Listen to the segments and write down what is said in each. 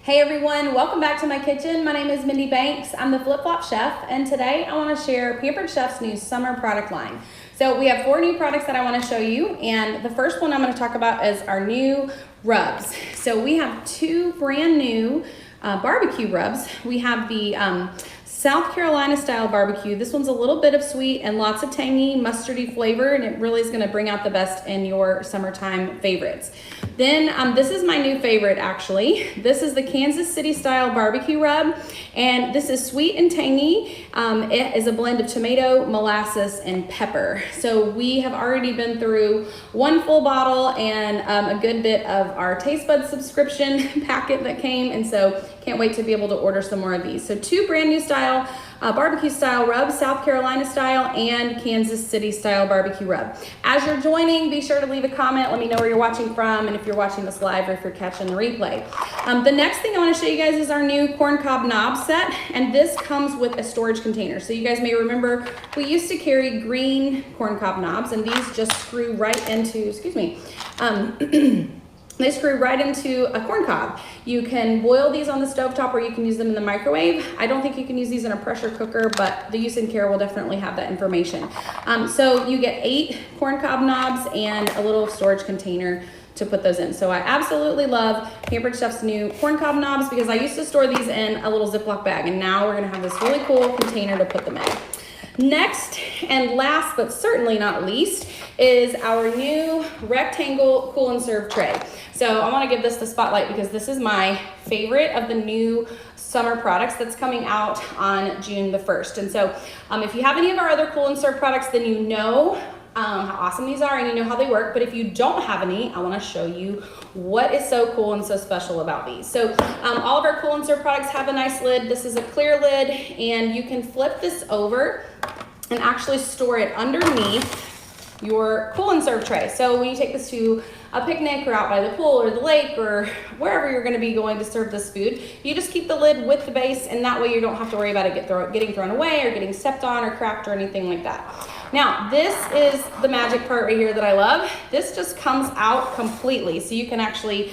Hey everyone, welcome back to my kitchen. My name is Mindy Banks. I'm the Flip Flop Chef, and today I want to share Pampered Chef's new summer product line. So we have 4 new products that I want to show you, and the first one I'm going to talk about is our new rubs. So we have 2 brand new barbecue rubs. We have the South Carolina style barbecue. This one's a little bit of sweet and lots of tangy, mustardy flavor, and it really is gonna bring out the best in your summertime favorites. Then this is my new favorite actually. This is the Kansas City style barbecue rub, and this is sweet and tangy. It is a blend of tomato, molasses, and pepper. So we have already been through 1 full bottle and a good bit of our taste bud subscription packet that came, and so can't wait to be able to order some more of these. So 2 brand new style barbecue style rubs, South Carolina style and Kansas City style barbecue rub. As you're joining, be sure to leave a comment. Let me know where you're watching from and if you're watching this live or if you're catching the replay. The next thing I want to show you guys is our new corncob knob set, and this comes with a storage container. So you guys may remember we used to carry green corncob knobs, and these just screw right into, they screw right into a corn cob. You can boil these on the stovetop or you can use them in the microwave. I don't think you can use these in a pressure cooker, but the Use and Care will definitely have that information. So you get 8 corn cob knobs and a little storage container to put those in. So I absolutely love Pampered Chef's new corn cob knobs because I used to store these in a little Ziploc bag, and now we're gonna have this really cool container to put them in. Next and last but certainly not least is our new rectangle cool and serve tray. So I want to give this the spotlight because this is my favorite of the new summer products that's coming out on June the 1st. And so if you have any of our other cool and serve products, then you know how awesome these are and you know how they work. But if you don't have any, I want to show you what is so cool and so special about these. So all of our cool and serve products have a nice lid. This is a clear lid, and you can flip this over and actually store it underneath your cool and serve tray. So when you take this to a picnic or out by the pool or the lake or wherever you're gonna be going to serve this food, you just keep the lid with the base, and that way you don't have to worry about it getting thrown away or getting stepped on or cracked or anything like that. Now, this is the magic part right here that I love. This just comes out completely, so you can actually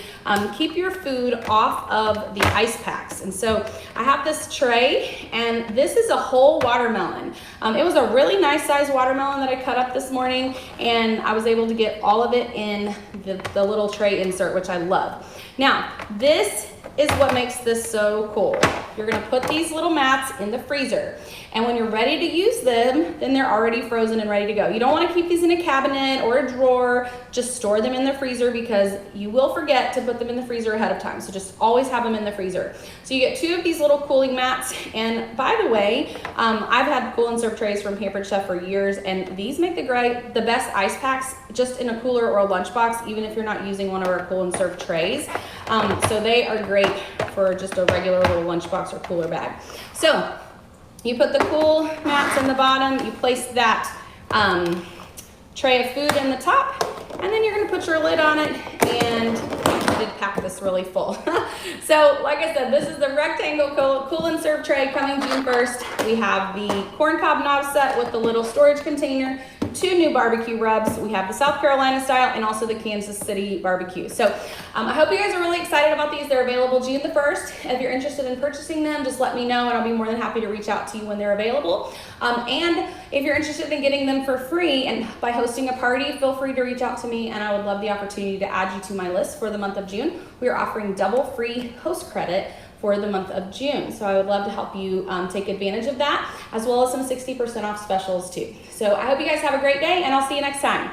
keep your food off of the ice packs. And so I have this tray, and this is a whole watermelon. It was a really nice sized watermelon that I cut up this morning, and I was able to get all of it in the little tray insert, which I love. Now, this is what makes this so cool. You're gonna put these little mats in the freezer, and when you're ready to use them, then they're already frozen and ready to go. You don't wanna keep these in a cabinet or a drawer. Just store them in the freezer because you will forget to put them in the freezer ahead of time. So just always have them in the freezer. So you get 2 of these little cooling mats, and by the way, I've had cool and serve trays from Pampered Chef for years, and these make the best ice packs just in a cooler or a lunchbox, even if you're not using one of our cool and serve trays. So they are great for just a regular little lunchbox or cooler bag. So you put the cool mats in the bottom, you place that tray of food in the top, and then you're gonna put your lid on it, and I did pack this really full. So like I said, this is the rectangle cool and serve tray coming June 1st. We have the corncob knob set with the little storage container, 2 new barbecue rubs. We have the South Carolina style and also the Kansas City barbecue. So I hope you guys are really excited about these. They're available June the 1st. If you're interested in purchasing them, just let me know and I'll be more than happy to reach out to you when they're available. And if you're interested in getting them for free and by hosting a party, feel free to reach out to me, and I would love the opportunity to add you to my list for the month of June. We are offering double free host credit for the month of June. So I would love to help you take advantage of that, as well as some 60% off specials too. So I hope you guys have a great day, and I'll see you next time.